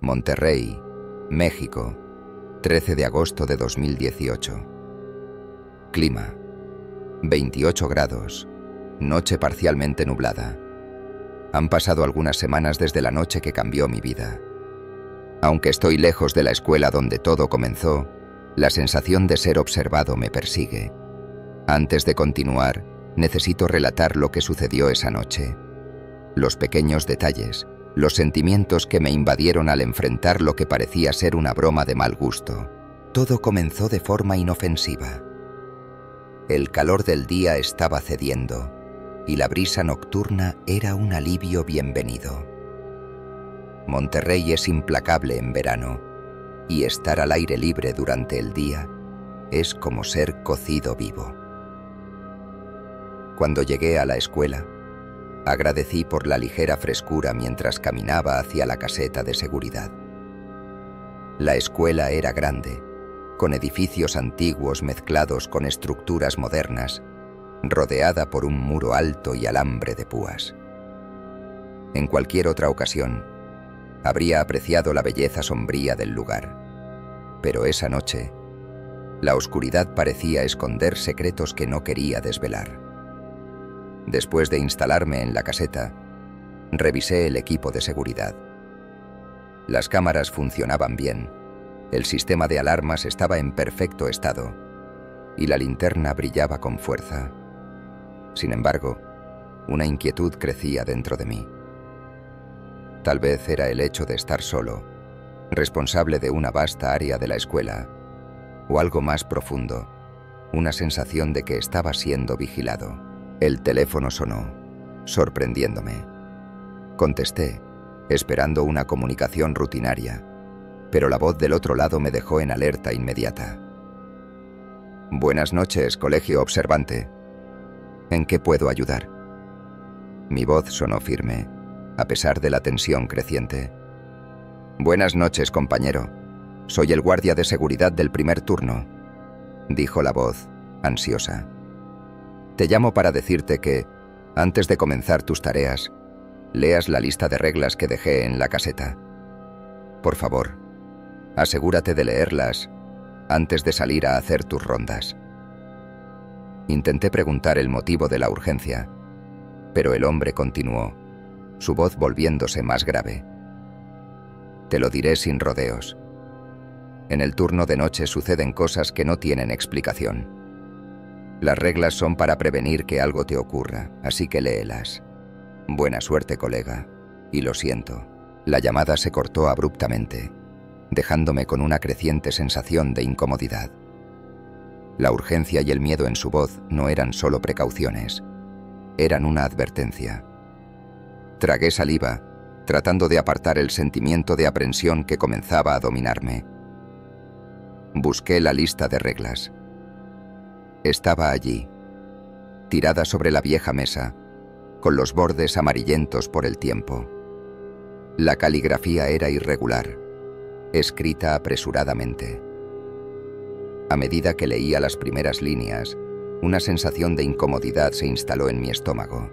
Monterrey, México, 13 de agosto de 2018. Clima: 28 grados, noche parcialmente nublada. Han pasado algunas semanas desde la noche que cambió mi vida. Aunque estoy lejos de la escuela donde todo comenzó, la sensación de ser observado me persigue. Antes de continuar, necesito relatar lo que sucedió esa noche. Los pequeños detalles, los sentimientos que me invadieron al enfrentar lo que parecía ser una broma de mal gusto. Todo comenzó de forma inofensiva. El calor del día estaba cediendo, y la brisa nocturna era un alivio bienvenido. Monterrey es implacable en verano, y estar al aire libre durante el día es como ser cocido vivo. Cuando llegué a la escuela, agradecí por la ligera frescura mientras caminaba hacia la caseta de seguridad. La escuela era grande, con edificios antiguos mezclados con estructuras modernas, rodeada por un muro alto y alambre de púas. En cualquier otra ocasión, habría apreciado la belleza sombría del lugar, pero esa noche, la oscuridad parecía esconder secretos que no quería desvelar. Después de instalarme en la caseta, revisé el equipo de seguridad. Las cámaras funcionaban bien, el sistema de alarmas estaba en perfecto estado y la linterna brillaba con fuerza. Sin embargo, una inquietud crecía dentro de mí. Tal vez era el hecho de estar solo, responsable de una vasta área de la escuela, o algo más profundo, una sensación de que estaba siendo vigilado. El teléfono sonó, sorprendiéndome. Contesté, esperando una comunicación rutinaria, pero la voz del otro lado me dejó en alerta inmediata. Buenas noches, colegio observante. ¿En qué puedo ayudar? Mi voz sonó firme, a pesar de la tensión creciente. Buenas noches, compañero. Soy el guardia de seguridad del primer turno, dijo la voz, ansiosa. Te llamo para decirte que, antes de comenzar tus tareas, leas la lista de reglas que dejé en la caseta. Por favor, asegúrate de leerlas antes de salir a hacer tus rondas. Intenté preguntar el motivo de la urgencia, pero el hombre continuó, su voz volviéndose más grave. Te lo diré sin rodeos. En el turno de noche suceden cosas que no tienen explicación. Las reglas son para prevenir que algo te ocurra, así que léelas. Buena suerte, colega. Y lo siento. La llamada se cortó abruptamente, dejándome con una creciente sensación de incomodidad. La urgencia y el miedo en su voz no eran solo precauciones, eran una advertencia. Tragué saliva, tratando de apartar el sentimiento de aprensión que comenzaba a dominarme. Busqué la lista de reglas. Estaba allí, tirada sobre la vieja mesa, con los bordes amarillentos por el tiempo. La caligrafía era irregular, escrita apresuradamente. A medida que leía las primeras líneas, una sensación de incomodidad se instaló en mi estómago.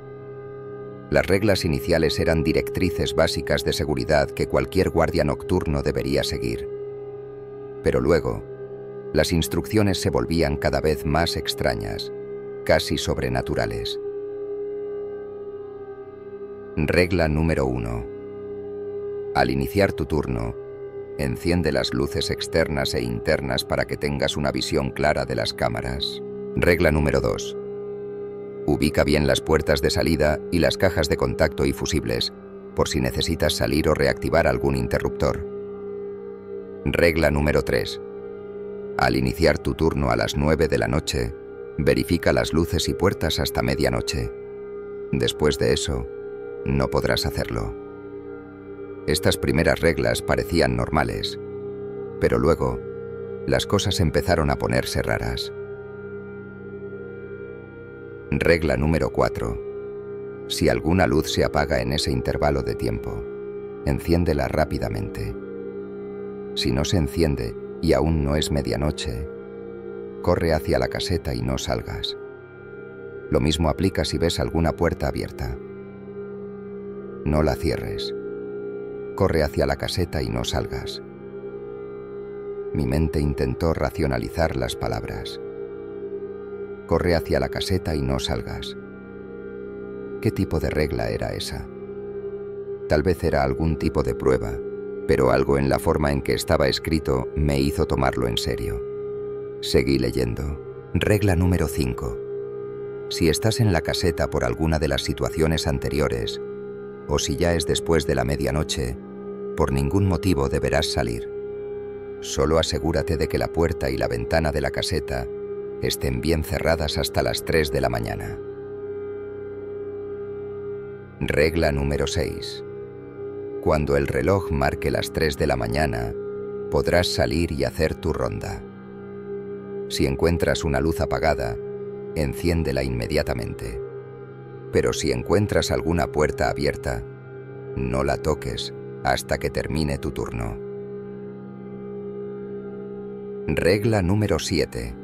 Las reglas iniciales eran directrices básicas de seguridad que cualquier guardia nocturno debería seguir. Pero luego, las instrucciones se volvían cada vez más extrañas, casi sobrenaturales. Regla número 1. Al iniciar tu turno, enciende las luces externas e internas para que tengas una visión clara de las cámaras. Regla número 2. Ubica bien las puertas de salida y las cajas de contacto y fusibles, por si necesitas salir o reactivar algún interruptor. Regla número 3. Al iniciar tu turno a las 9 de la noche, verifica las luces y puertas hasta medianoche. Después de eso, no podrás hacerlo. Estas primeras reglas parecían normales, pero luego, las cosas empezaron a ponerse raras. Regla número 4. Si alguna luz se apaga en ese intervalo de tiempo, enciéndela rápidamente. Si no se enciende y aún no es medianoche, corre hacia la caseta y no salgas. Lo mismo aplica si ves alguna puerta abierta. No la cierres. Corre hacia la caseta y no salgas. Mi mente intentó racionalizar las palabras. Corre hacia la caseta y no salgas. ¿Qué tipo de regla era esa? Tal vez era algún tipo de prueba, pero algo en la forma en que estaba escrito me hizo tomarlo en serio. Seguí leyendo. Regla número 5. Si estás en la caseta por alguna de las situaciones anteriores, o si ya es después de la medianoche, por ningún motivo deberás salir. Solo asegúrate de que la puerta y la ventana de la caseta estén bien cerradas hasta las 3 de la mañana. Regla número 6. Cuando el reloj marque las 3 de la mañana, podrás salir y hacer tu ronda. Si encuentras una luz apagada, enciéndela inmediatamente. Pero si encuentras alguna puerta abierta, no la toques hasta que termine tu turno. Regla número 7.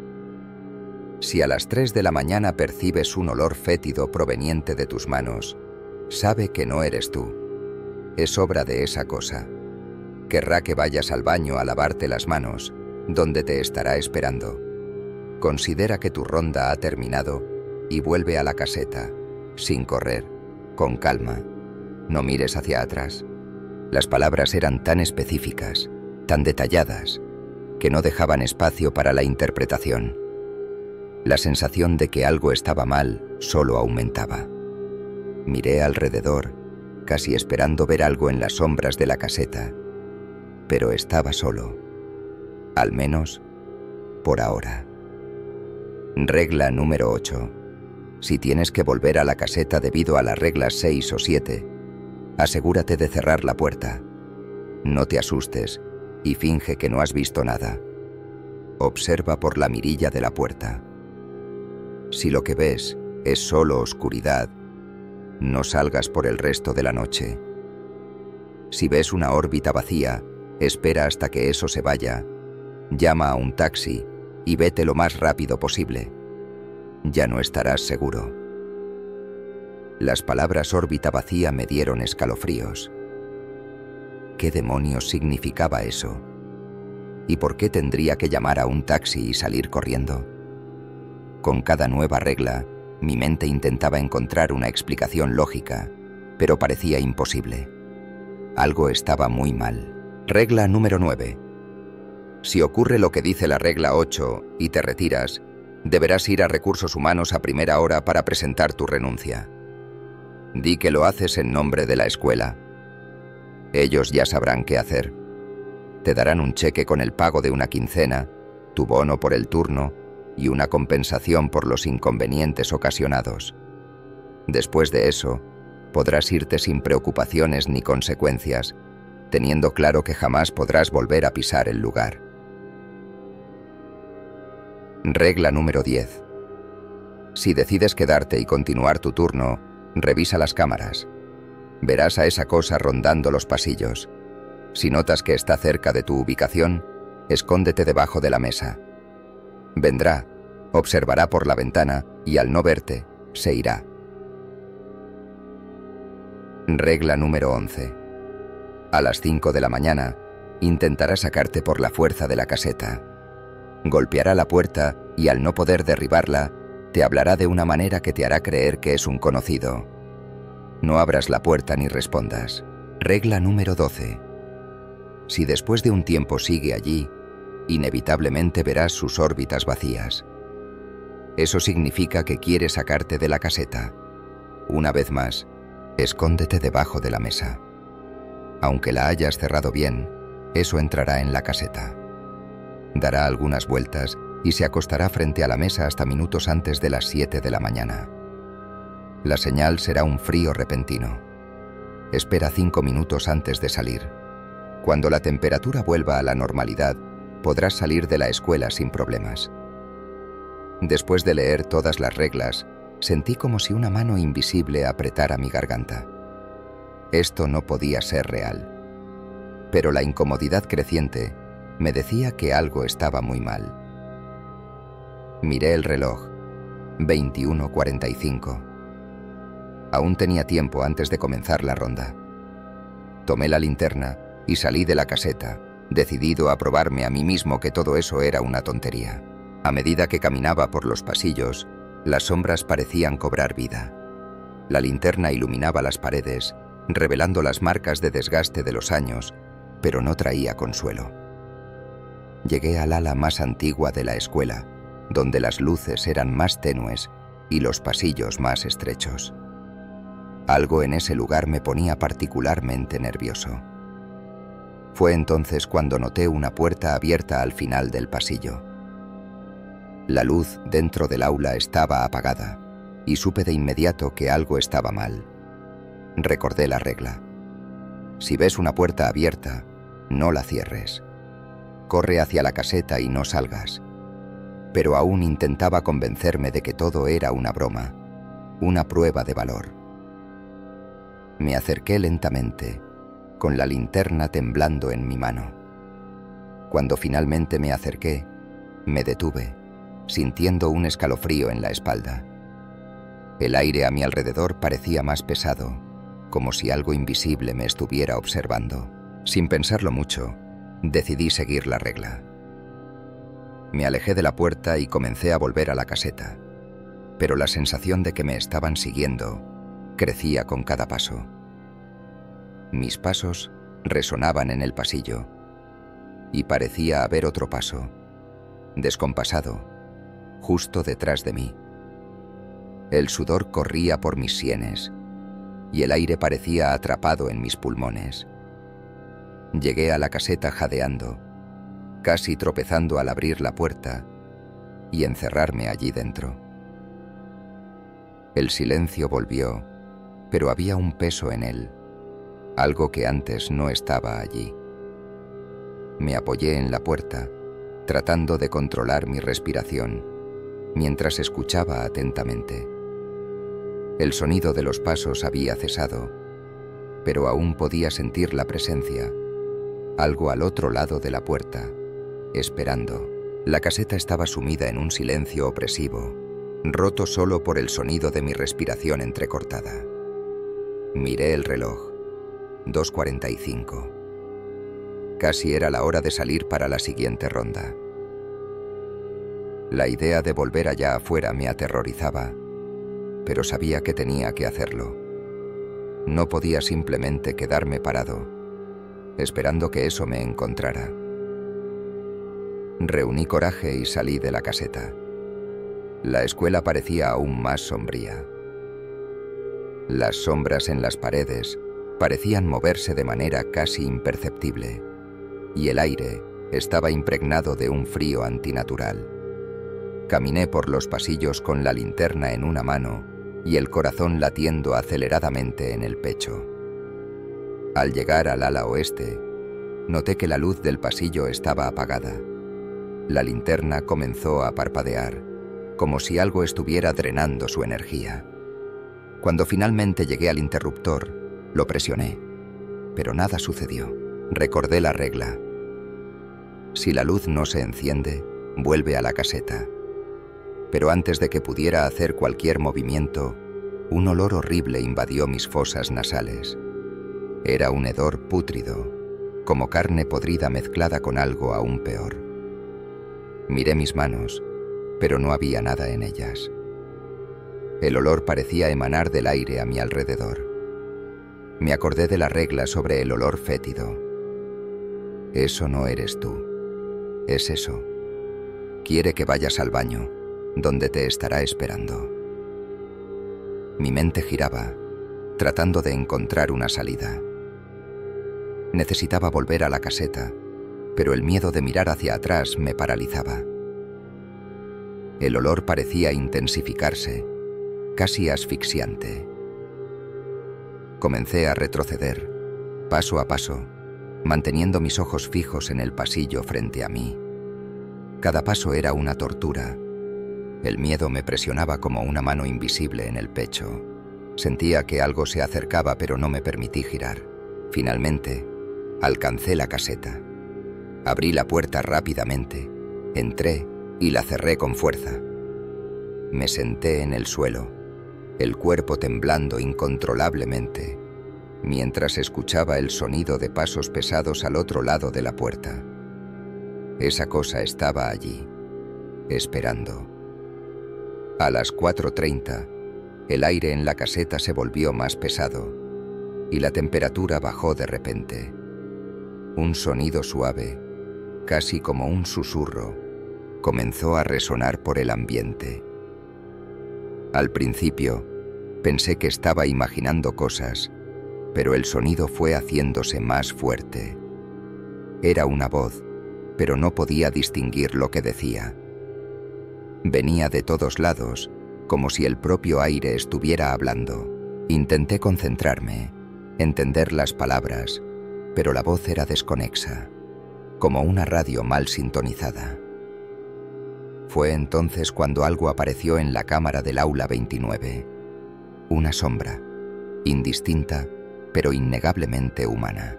Si a las 3 de la mañana percibes un olor fétido proveniente de tus manos, sabe que no eres tú. Es obra de esa cosa. Querrá que vayas al baño a lavarte las manos, donde te estará esperando. Considera que tu ronda ha terminado y vuelve a la caseta, sin correr, con calma. No mires hacia atrás. Las palabras eran tan específicas, tan detalladas, que no dejaban espacio para la interpretación. La sensación de que algo estaba mal solo aumentaba. Miré alrededor, casi esperando ver algo en las sombras de la caseta, pero estaba solo, al menos por ahora. Regla número 8. Si tienes que volver a la caseta debido a las reglas 6 o 7, asegúrate de cerrar la puerta. No te asustes y finge que no has visto nada. Observa por la mirilla de la puerta. Si lo que ves es solo oscuridad, no salgas por el resto de la noche. Si ves una órbita vacía, espera hasta que eso se vaya. Llama a un taxi y vete lo más rápido posible. Ya no estarás seguro. Las palabras órbita vacía me dieron escalofríos. ¿Qué demonios significaba eso? ¿Y por qué tendría que llamar a un taxi y salir corriendo? Con cada nueva regla, mi mente intentaba encontrar una explicación lógica, pero parecía imposible. Algo estaba muy mal. Regla número 9. Si ocurre lo que dice la regla 8 y te retiras, deberás ir a Recursos Humanos a primera hora para presentar tu renuncia. Di que lo haces en nombre de la escuela. Ellos ya sabrán qué hacer. Te darán un cheque con el pago de una quincena, tu bono por el turno y una compensación por los inconvenientes ocasionados. Después de eso, podrás irte sin preocupaciones ni consecuencias, teniendo claro que jamás podrás volver a pisar el lugar. Regla número 10. Si decides quedarte y continuar tu turno, revisa las cámaras. Verás a esa cosa rondando los pasillos. Si notas que está cerca de tu ubicación, escóndete debajo de la mesa. Vendrá, observará por la ventana y al no verte, se irá. Regla número 11. A las 5 de la mañana, intentará sacarte por la fuerza de la caseta. Golpeará la puerta y al no poder derribarla, te hablará de una manera que te hará creer que es un conocido. No abras la puerta ni respondas. Regla número 12. Si después de un tiempo sigue allí, inevitablemente verás sus órbitas vacías. Eso significa que quiere sacarte de la caseta. Una vez más, escóndete debajo de la mesa. Aunque la hayas cerrado bien, eso entrará en la caseta. Dará algunas vueltas y se acostará frente a la mesa hasta minutos antes de las 7 de la mañana. La señal será un frío repentino. Espera 5 minutos antes de salir. Cuando la temperatura vuelva a la normalidad, podrás salir de la escuela sin problemas. Después de leer todas las reglas, sentí como si una mano invisible apretara mi garganta. Esto no podía ser real. Pero la incomodidad creciente me decía que algo estaba muy mal. Miré el reloj. 21:45. Aún tenía tiempo antes de comenzar la ronda. Tomé la linterna y salí de la caseta, decidido a probarme a mí mismo que todo eso era una tontería. A medida que caminaba por los pasillos, las sombras parecían cobrar vida. La linterna iluminaba las paredes, revelando las marcas de desgaste de los años, pero no traía consuelo. Llegué al ala más antigua de la escuela, donde las luces eran más tenues y los pasillos más estrechos. Algo en ese lugar me ponía particularmente nervioso. Fue entonces cuando noté una puerta abierta al final del pasillo. La luz dentro del aula estaba apagada y supe de inmediato que algo estaba mal. Recordé la regla. Si ves una puerta abierta, no la cierres. Corre hacia la caseta y no salgas. Pero aún intentaba convencerme de que todo era una broma, una prueba de valor. Me acerqué lentamente, con la linterna temblando en mi mano. Cuando finalmente me acerqué, me detuve, sintiendo un escalofrío en la espalda. El aire a mi alrededor parecía más pesado, como si algo invisible me estuviera observando. Sin pensarlo mucho, decidí seguir la regla. Me alejé de la puerta y comencé a volver a la caseta, pero la sensación de que me estaban siguiendo crecía con cada paso. Mis pasos resonaban en el pasillo y parecía haber otro paso, descompasado, justo detrás de mí. El sudor corría por mis sienes y el aire parecía atrapado en mis pulmones. Llegué a la caseta jadeando, casi tropezando al abrir la puerta y encerrarme allí dentro. El silencio volvió, pero había un peso en él, algo que antes no estaba allí. Me apoyé en la puerta, tratando de controlar mi respiración, mientras escuchaba atentamente. El sonido de los pasos había cesado, pero aún podía sentir la presencia, algo al otro lado de la puerta, esperando. La caseta estaba sumida en un silencio opresivo, roto solo por el sonido de mi respiración entrecortada. Miré el reloj. 2:45. Casi era la hora de salir para la siguiente ronda. La idea de volver allá afuera me aterrorizaba, pero sabía que tenía que hacerlo. No podía simplemente quedarme parado, esperando que eso me encontrara. Reuní coraje y salí de la caseta. La escuela parecía aún más sombría. Las sombras en las paredes parecían moverse de manera casi imperceptible, y el aire estaba impregnado de un frío antinatural. Caminé por los pasillos con la linterna en una mano y el corazón latiendo aceleradamente en el pecho. Al llegar al ala oeste, noté que la luz del pasillo estaba apagada. La linterna comenzó a parpadear, como si algo estuviera drenando su energía. Cuando finalmente llegué al interruptor, lo presioné, pero nada sucedió. Recordé la regla. Si la luz no se enciende, vuelve a la caseta. Pero antes de que pudiera hacer cualquier movimiento, un olor horrible invadió mis fosas nasales. Era un hedor pútrido, como carne podrida mezclada con algo aún peor. Miré mis manos, pero no había nada en ellas. El olor parecía emanar del aire a mi alrededor. Me acordé de la regla sobre el olor fétido. Eso no eres tú, es eso. Quiere que vayas al baño, donde te estará esperando. Mi mente giraba, tratando de encontrar una salida. Necesitaba volver a la caseta, pero el miedo de mirar hacia atrás me paralizaba. El olor parecía intensificarse, casi asfixiante. Comencé a retroceder, paso a paso, manteniendo mis ojos fijos en el pasillo frente a mí. Cada paso era una tortura. El miedo me presionaba como una mano invisible en el pecho. Sentía que algo se acercaba, pero no me permití girar. Finalmente, alcancé la caseta. Abrí la puerta rápidamente, entré y la cerré con fuerza. Me senté en el suelo, el cuerpo temblando incontrolablemente, mientras escuchaba el sonido de pasos pesados al otro lado de la puerta. Esa cosa estaba allí, esperando. A las 4:30, el aire en la caseta se volvió más pesado y la temperatura bajó de repente. Un sonido suave, casi como un susurro, comenzó a resonar por el ambiente. Al principio, pensé que estaba imaginando cosas, pero el sonido fue haciéndose más fuerte. Era una voz, pero no podía distinguir lo que decía. Venía de todos lados, como si el propio aire estuviera hablando. Intenté concentrarme, entender las palabras, pero la voz era desconexa, como una radio mal sintonizada. Fue entonces cuando algo apareció en la cámara del aula 29. Una sombra, indistinta, pero innegablemente humana.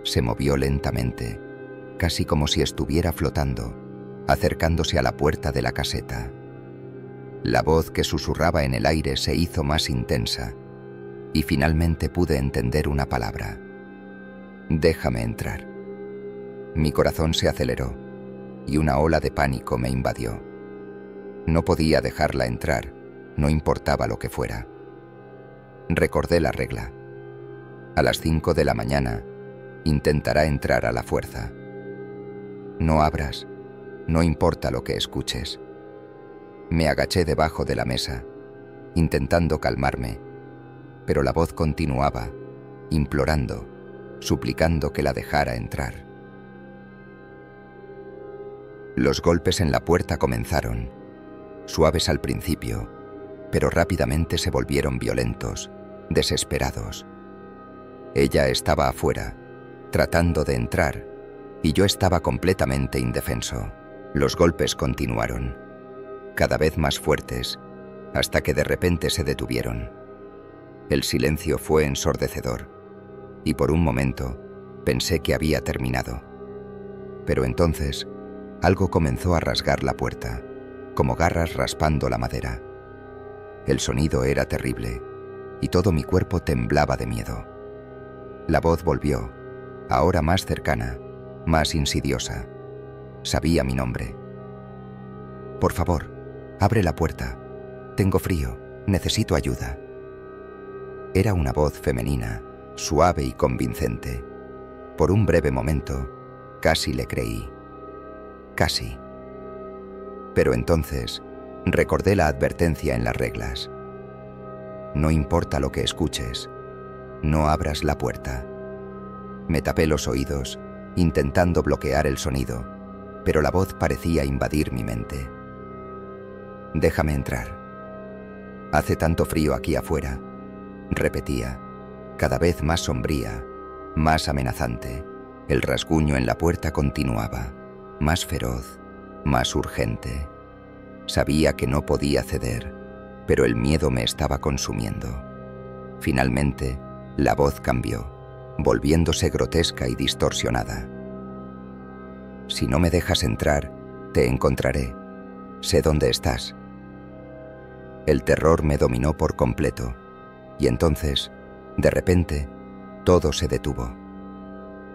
Se movió lentamente, casi como si estuviera flotando, acercándose a la puerta de la caseta. La voz que susurraba en el aire se hizo más intensa, y finalmente pude entender una palabra. «Déjame entrar». Mi corazón se aceleró, y una ola de pánico me invadió. No podía dejarla entrar, no importaba lo que fuera. Recordé la regla. A las 5 de la mañana, intentará entrar a la fuerza. No abras, no importa lo que escuches. Me agaché debajo de la mesa, intentando calmarme, pero la voz continuaba, implorando, suplicando que la dejara entrar. Los golpes en la puerta comenzaron, suaves al principio, pero rápidamente se volvieron violentos, desesperados. Ella estaba afuera, tratando de entrar, y yo estaba completamente indefenso. Los golpes continuaron, cada vez más fuertes, hasta que de repente se detuvieron. El silencio fue ensordecedor, y por un momento pensé que había terminado. Pero entonces, algo comenzó a rasgar la puerta, como garras raspando la madera. El sonido era terrible, y todo mi cuerpo temblaba de miedo. La voz volvió, ahora más cercana, más insidiosa. Sabía mi nombre. «Por favor, abre la puerta. Tengo frío, necesito ayuda». Era una voz femenina, suave y convincente. Por un breve momento, casi le creí. Casi. Pero entonces, recordé la advertencia en las reglas. No importa lo que escuches, no abras la puerta. Me tapé los oídos, intentando bloquear el sonido, pero la voz parecía invadir mi mente. «Déjame entrar. Hace tanto frío aquí afuera», repetía, cada vez más sombría, más amenazante. El rasguño en la puerta continuaba, más feroz, más urgente. Sabía que no podía ceder, pero el miedo me estaba consumiendo. Finalmente, la voz cambió, volviéndose grotesca y distorsionada. «Si no me dejas entrar, te encontraré. Sé dónde estás». El terror me dominó por completo, y entonces, de repente, todo se detuvo.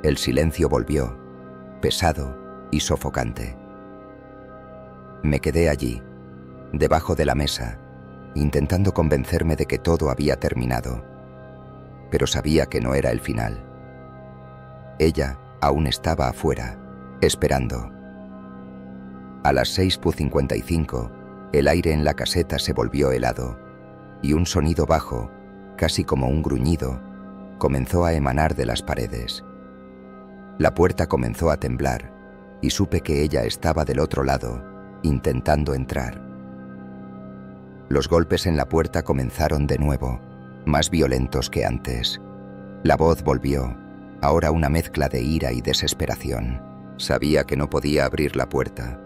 El silencio volvió, pesado y sofocante. Me quedé allí, debajo de la mesa, intentando convencerme de que todo había terminado, pero sabía que no era el final. Ella aún estaba afuera, esperando. A las 6:55, el aire en la caseta se volvió helado, y un sonido bajo, casi como un gruñido, comenzó a emanar de las paredes. La puerta comenzó a temblar, y supe que ella estaba del otro lado, intentando entrar. Los golpes en la puerta comenzaron de nuevo, más violentos que antes. La voz volvió, ahora una mezcla de ira y desesperación. Sabía que no podía abrir la puerta,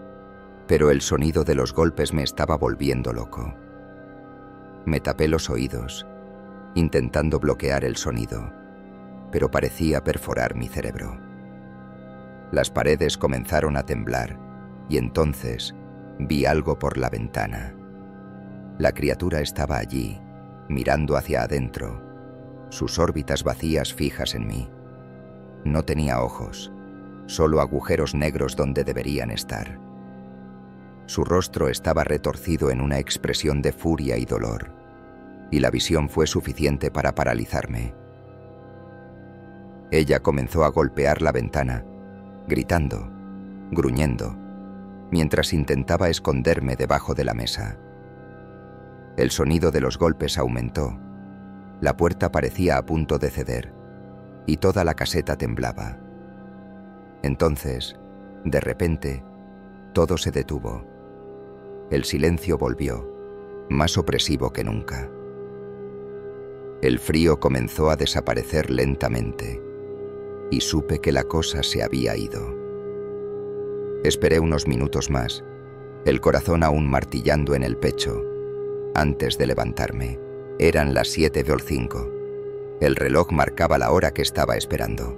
pero el sonido de los golpes me estaba volviendo loco. Me tapé los oídos, intentando bloquear el sonido, pero parecía perforar mi cerebro. Las paredes comenzaron a temblar, y entonces vi algo por la ventana. La criatura estaba allí, mirando hacia adentro, sus órbitas vacías fijas en mí. No tenía ojos, solo agujeros negros donde deberían estar. Su rostro estaba retorcido en una expresión de furia y dolor, y la visión fue suficiente para paralizarme. Ella comenzó a golpear la ventana, gritando, gruñendo, mientras intentaba esconderme debajo de la mesa. El sonido de los golpes aumentó, la puerta parecía a punto de ceder, y toda la caseta temblaba. Entonces, de repente, todo se detuvo. El silencio volvió, más opresivo que nunca. El frío comenzó a desaparecer lentamente, y supe que la cosa se había ido. Esperé unos minutos más, el corazón aún martillando en el pecho, antes de levantarme. Eran las 7:05. El reloj marcaba la hora que estaba esperando.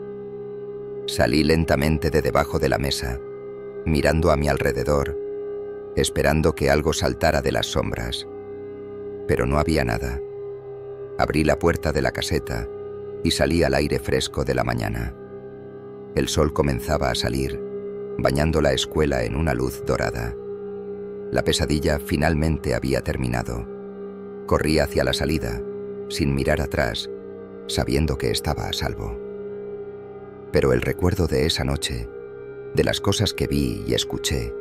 Salí lentamente de debajo de la mesa, mirando a mi alrededor, esperando que algo saltara de las sombras. Pero no había nada. Abrí la puerta de la caseta y salí al aire fresco de la mañana. El sol comenzaba a salir, bañando la escuela en una luz dorada. La pesadilla finalmente había terminado. Corrí hacia la salida, sin mirar atrás, sabiendo que estaba a salvo. Pero el recuerdo de esa noche, de las cosas que vi y escuché,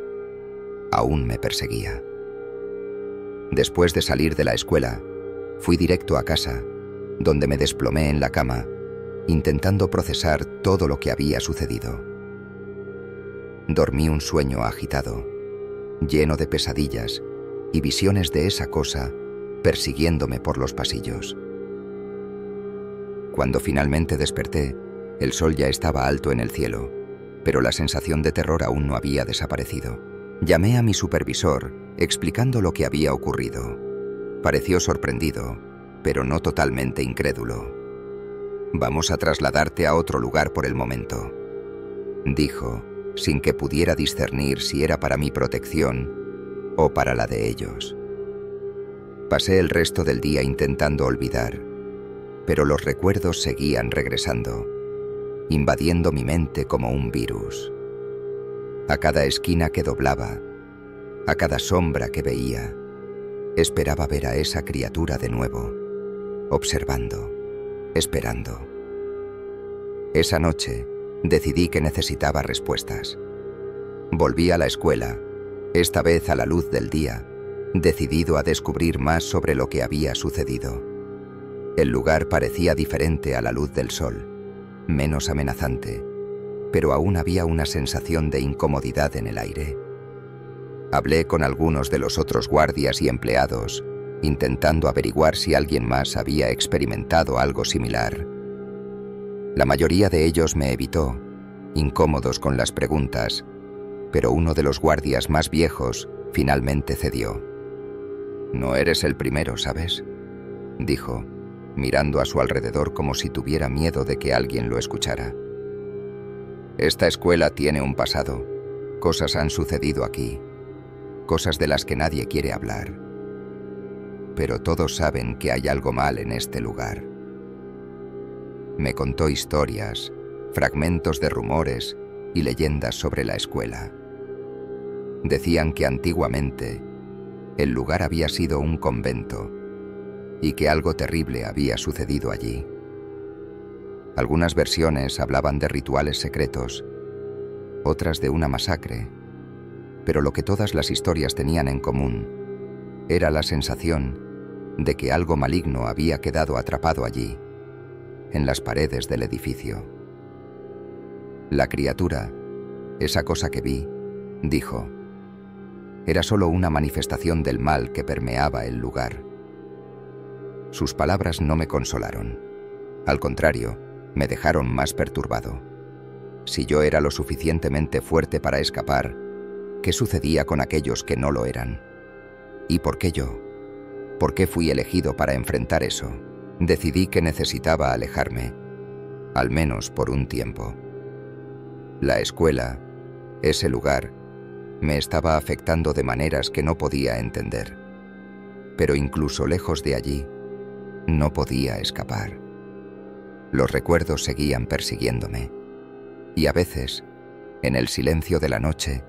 aún me perseguía. Después de salir de la escuela, fui directo a casa, donde me desplomé en la cama, intentando procesar todo lo que había sucedido. Dormí un sueño agitado, lleno de pesadillas y visiones de esa cosa persiguiéndome por los pasillos. Cuando finalmente desperté, el sol ya estaba alto en el cielo, pero la sensación de terror aún no había desaparecido. Llamé a mi supervisor, explicando lo que había ocurrido. Pareció sorprendido, pero no totalmente incrédulo. «Vamos a trasladarte a otro lugar por el momento», dijo, sin que pudiera discernir si era para mi protección o para la de ellos. Pasé el resto del día intentando olvidar, pero los recuerdos seguían regresando, invadiendo mi mente como un virus. A cada esquina que doblaba, a cada sombra que veía, esperaba ver a esa criatura de nuevo, observando, esperando. Esa noche decidí que necesitaba respuestas. Volví a la escuela, esta vez a la luz del día, decidido a descubrir más sobre lo que había sucedido. El lugar parecía diferente a la luz del sol, menos amenazante, pero aún había una sensación de incomodidad en el aire. Hablé con algunos de los otros guardias y empleados, intentando averiguar si alguien más había experimentado algo similar. La mayoría de ellos me evitó, incómodos con las preguntas, pero uno de los guardias más viejos finalmente cedió. «No eres el primero, ¿sabes?», dijo, mirando a su alrededor como si tuviera miedo de que alguien lo escuchara. «Esta escuela tiene un pasado. Cosas han sucedido aquí, cosas de las que nadie quiere hablar. Pero todos saben que hay algo mal en este lugar». Me contó historias, fragmentos de rumores y leyendas sobre la escuela. Decían que antiguamente el lugar había sido un convento y que algo terrible había sucedido allí. Algunas versiones hablaban de rituales secretos, otras de una masacre, pero lo que todas las historias tenían en común era la sensación de que algo maligno había quedado atrapado allí, en las paredes del edificio. La criatura, esa cosa que vi, dijo, era solo una manifestación del mal que permeaba el lugar. Sus palabras no me consolaron. Al contrario, me dejaron más perturbado. Si yo era lo suficientemente fuerte para escapar, ¿qué sucedía con aquellos que no lo eran? ¿Y por qué yo? ¿Por qué fui elegido para enfrentar eso? Decidí que necesitaba alejarme, al menos por un tiempo. La escuela, ese lugar, me estaba afectando de maneras que no podía entender. Pero incluso lejos de allí, no podía escapar. Los recuerdos seguían persiguiéndome, y a veces, en el silencio de la noche,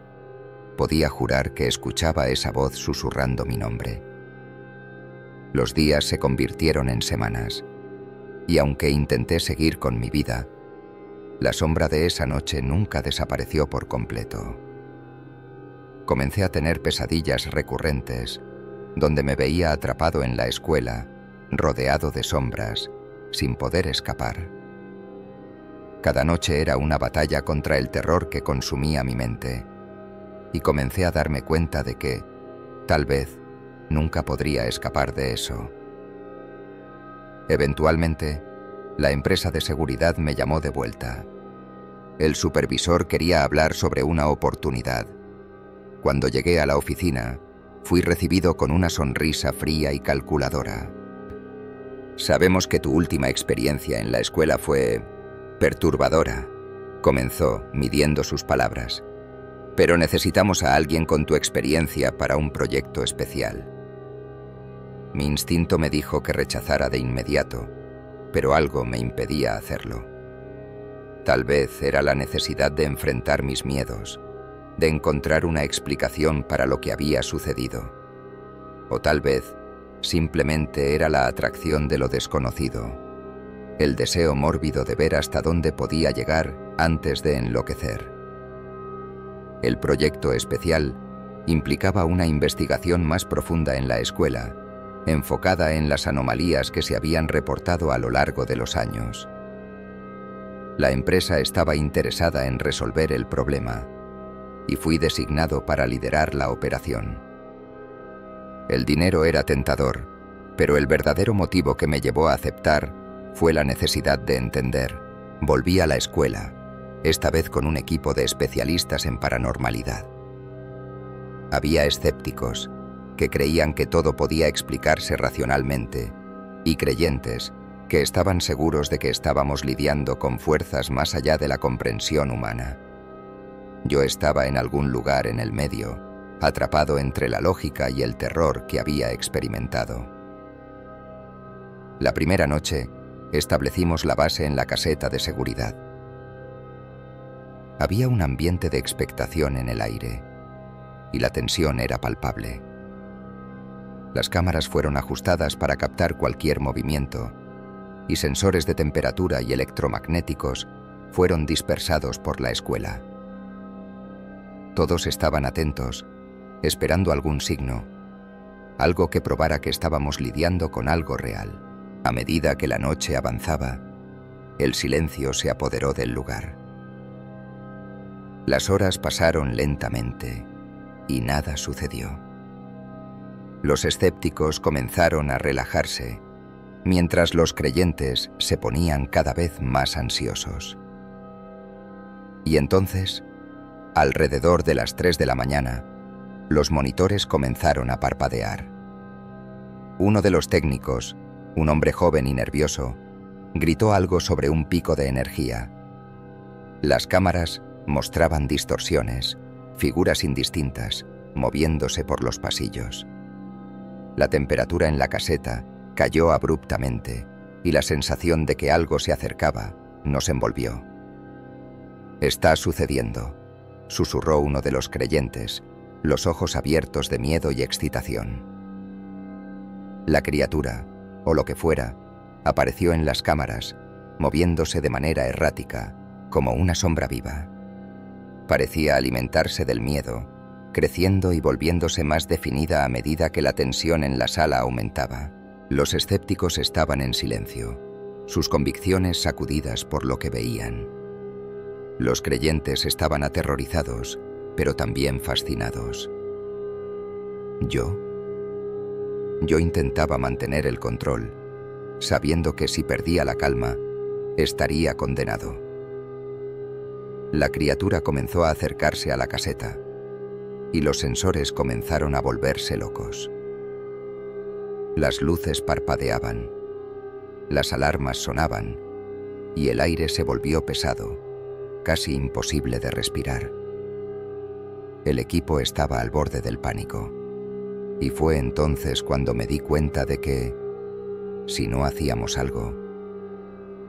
podía jurar que escuchaba esa voz susurrando mi nombre. Los días se convirtieron en semanas, y aunque intenté seguir con mi vida, la sombra de esa noche nunca desapareció por completo. Comencé a tener pesadillas recurrentes, donde me veía atrapado en la escuela, rodeado de sombras, sin poder escapar. Cada noche era una batalla contra el terror que consumía mi mente, y comencé a darme cuenta de que, tal vez, nunca podría escapar de eso. Eventualmente, la empresa de seguridad me llamó de vuelta. El supervisor quería hablar sobre una oportunidad. Cuando llegué a la oficina, fui recibido con una sonrisa fría y calculadora. «Sabemos que tu última experiencia en la escuela fue perturbadora», comenzó, midiendo sus palabras. «Pero necesitamos a alguien con tu experiencia para un proyecto especial». Mi instinto me dijo que rechazara de inmediato, pero algo me impedía hacerlo. Tal vez era la necesidad de enfrentar mis miedos, de encontrar una explicación para lo que había sucedido. O tal vez simplemente era la atracción de lo desconocido, el deseo mórbido de ver hasta dónde podía llegar antes de enloquecer. El proyecto especial implicaba una investigación más profunda en la escuela, enfocada en las anomalías que se habían reportado a lo largo de los años. La empresa estaba interesada en resolver el problema, y fui designado para liderar la operación. El dinero era tentador, pero el verdadero motivo que me llevó a aceptar fue la necesidad de entender. Volví a la escuela, esta vez con un equipo de especialistas en paranormalidad. Había escépticos que creían que todo podía explicarse racionalmente, y creyentes que estaban seguros de que estábamos lidiando con fuerzas más allá de la comprensión humana. Yo estaba en algún lugar en el medio, atrapado entre la lógica y el terror que había experimentado. La primera noche, establecimos la base en la caseta de seguridad. Había un ambiente de expectación en el aire, y la tensión era palpable. Las cámaras fueron ajustadas para captar cualquier movimiento, y sensores de temperatura y electromagnéticos fueron dispersados por la escuela. Todos estaban atentos, esperando algún signo, algo que probara que estábamos lidiando con algo real. A medida que la noche avanzaba, el silencio se apoderó del lugar. Las horas pasaron lentamente y nada sucedió. Los escépticos comenzaron a relajarse, mientras los creyentes se ponían cada vez más ansiosos. Y entonces, alrededor de las 3 de la mañana, los monitores comenzaron a parpadear. Uno de los técnicos, un hombre joven y nervioso, gritó algo sobre un pico de energía. Las cámaras mostraban distorsiones, figuras indistintas, moviéndose por los pasillos. La temperatura en la caseta cayó abruptamente y la sensación de que algo se acercaba nos envolvió. «Está sucediendo», susurró uno de los creyentes, los ojos abiertos de miedo y excitación. La criatura, o lo que fuera, apareció en las cámaras, moviéndose de manera errática, como una sombra viva. Parecía alimentarse del miedo, creciendo y volviéndose más definida a medida que la tensión en la sala aumentaba. Los escépticos estaban en silencio, sus convicciones sacudidas por lo que veían. Los creyentes estaban aterrorizados, pero también fascinados. Yo intentaba mantener el control, sabiendo que si perdía la calma, estaría condenado. La criatura comenzó a acercarse a la caseta, y los sensores comenzaron a volverse locos. Las luces parpadeaban, las alarmas sonaban, y el aire se volvió pesado, casi imposible de respirar. El equipo estaba al borde del pánico, y fue entonces cuando me di cuenta de que, si no hacíamos algo,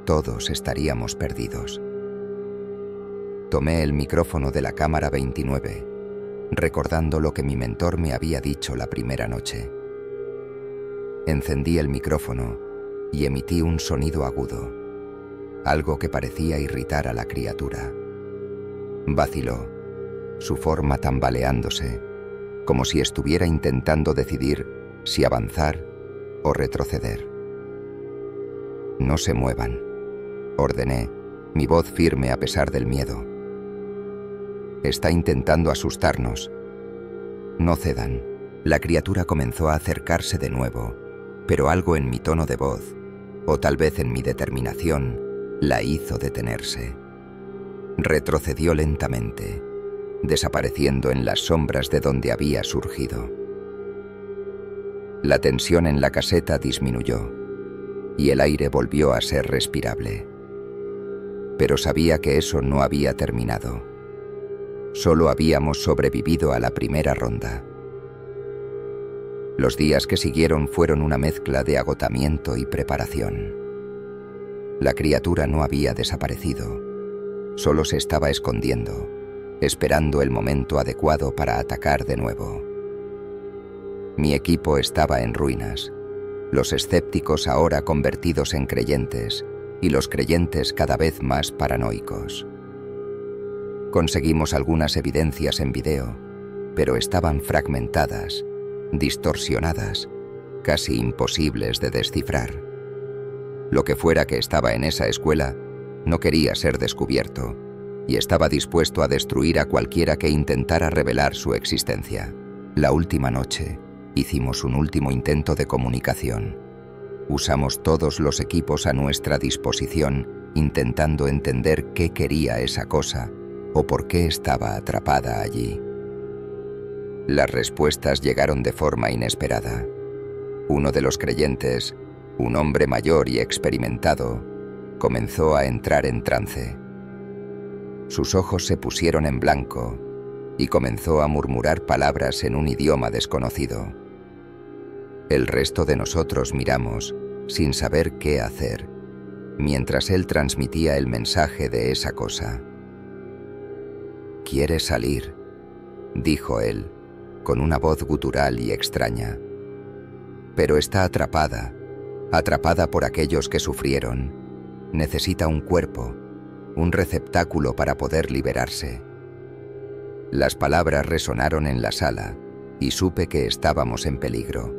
todos estaríamos perdidos. Tomé el micrófono de la cámara 29, recordando lo que mi mentor me había dicho la primera noche. Encendí el micrófono y emití un sonido agudo, algo que parecía irritar a la criatura. Vaciló, su forma tambaleándose, como si estuviera intentando decidir si avanzar o retroceder. «No se muevan», ordené, mi voz firme a pesar del miedo. «Está intentando asustarnos. No cedan». La criatura comenzó a acercarse de nuevo, pero algo en mi tono de voz, o tal vez en mi determinación, la hizo detenerse. Retrocedió lentamente, desapareciendo en las sombras de donde había surgido. La tensión en la caseta disminuyó, y el aire volvió a ser respirable. Pero sabía que eso no había terminado. Solo habíamos sobrevivido a la primera ronda. Los días que siguieron fueron una mezcla de agotamiento y preparación. La criatura no había desaparecido, solo se estaba escondiendo, esperando el momento adecuado para atacar de nuevo. Mi equipo estaba en ruinas, los escépticos ahora convertidos en creyentes y los creyentes cada vez más paranoicos. Conseguimos algunas evidencias en video, pero estaban fragmentadas, distorsionadas, casi imposibles de descifrar. Lo que fuera que estaba en esa escuela no quería ser descubierto y estaba dispuesto a destruir a cualquiera que intentara revelar su existencia. La última noche hicimos un último intento de comunicación. Usamos todos los equipos a nuestra disposición, intentando entender qué quería esa cosa o por qué estaba atrapada allí. Las respuestas llegaron de forma inesperada. Uno de los creyentes, un hombre mayor y experimentado, comenzó a entrar en trance. Sus ojos se pusieron en blanco y comenzó a murmurar palabras en un idioma desconocido. El resto de nosotros miramos, sin saber qué hacer, mientras él transmitía el mensaje de esa cosa. «Quiere salir», dijo él, con una voz gutural y extraña. «Pero está atrapada por aquellos que sufrieron. Necesita un cuerpo, un receptáculo para poder liberarse». Las palabras resonaron en la sala y supe que estábamos en peligro.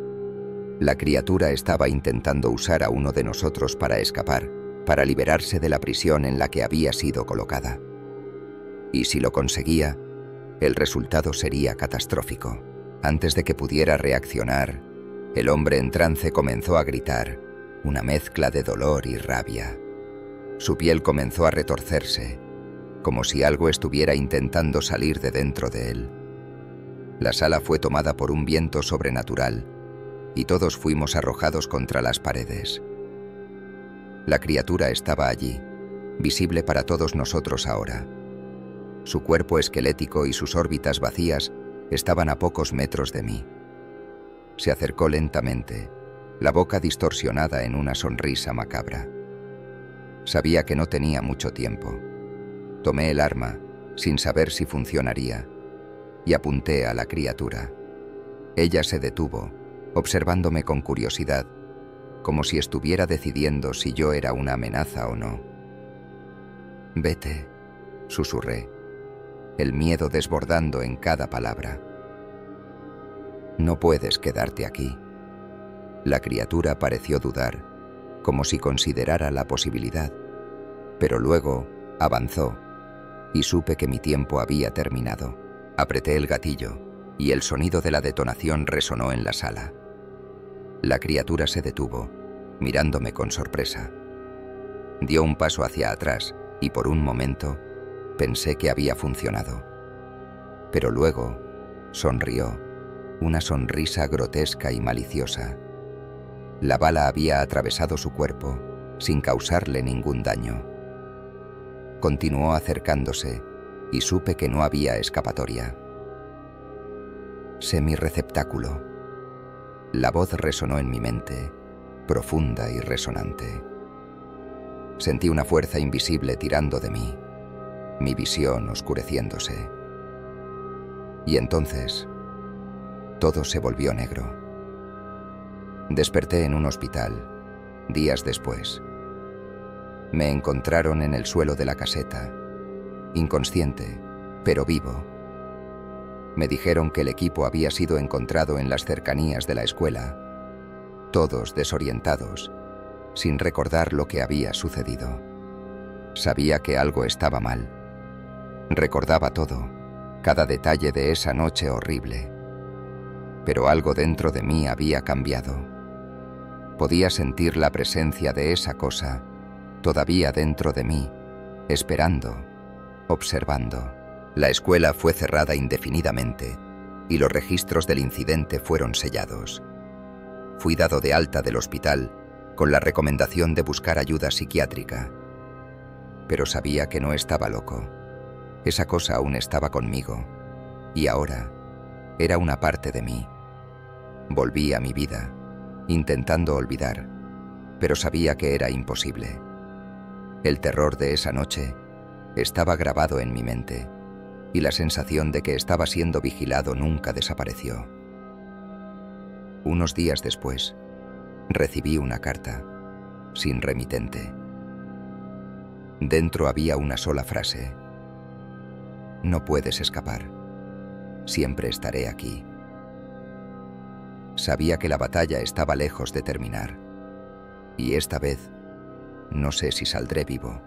La criatura estaba intentando usar a uno de nosotros para escapar, para liberarse de la prisión en la que había sido colocada. Y si lo conseguía, el resultado sería catastrófico. Antes de que pudiera reaccionar, el hombre en trance comenzó a gritar, una mezcla de dolor y rabia. Su piel comenzó a retorcerse, como si algo estuviera intentando salir de dentro de él. La sala fue tomada por un viento sobrenatural y todos fuimos arrojados contra las paredes. La criatura estaba allí, visible para todos nosotros ahora. Su cuerpo esquelético y sus órbitas vacías estaban a pocos metros de mí. Se acercó lentamente, la boca distorsionada en una sonrisa macabra. Sabía que no tenía mucho tiempo. Tomé el arma, sin saber si funcionaría, y apunté a la criatura. Ella se detuvo, observándome con curiosidad, como si estuviera decidiendo si yo era una amenaza o no. «Vete», susurré, el miedo desbordando en cada palabra. «No puedes quedarte aquí». La criatura pareció dudar, como si considerara la posibilidad, pero luego avanzó y supe que mi tiempo había terminado. Apreté el gatillo y el sonido de la detonación resonó en la sala. La criatura se detuvo, mirándome con sorpresa. Dio un paso hacia atrás y por un momento pensé que había funcionado. Pero luego sonrió, una sonrisa grotesca y maliciosa. La bala había atravesado su cuerpo, sin causarle ningún daño. Continuó acercándose y supe que no había escapatoria. «Sé mi receptáculo». La voz resonó en mi mente, profunda y resonante. Sentí una fuerza invisible tirando de mí, mi visión oscureciéndose. Y entonces, todo se volvió negro. Desperté en un hospital, días después. Me encontraron en el suelo de la caseta, inconsciente, pero vivo. Me dijeron que el equipo había sido encontrado en las cercanías de la escuela, todos desorientados, sin recordar lo que había sucedido. Sabía que algo estaba mal. Recordaba todo, cada detalle de esa noche horrible. Pero algo dentro de mí había cambiado. Podía sentir la presencia de esa cosa, todavía dentro de mí, esperando, observando. La escuela fue cerrada indefinidamente y los registros del incidente fueron sellados. Fui dado de alta del hospital con la recomendación de buscar ayuda psiquiátrica. Pero sabía que no estaba loco. Esa cosa aún estaba conmigo y ahora era una parte de mí. Volví a mi vida, intentando olvidar, pero sabía que era imposible. El terror de esa noche estaba grabado en mi mente y la sensación de que estaba siendo vigilado nunca desapareció. Unos días después, recibí una carta, sin remitente. Dentro había una sola frase: no puedes escapar, siempre estaré aquí. Sabía que la batalla estaba lejos de terminar, y esta vez no sé si saldré vivo.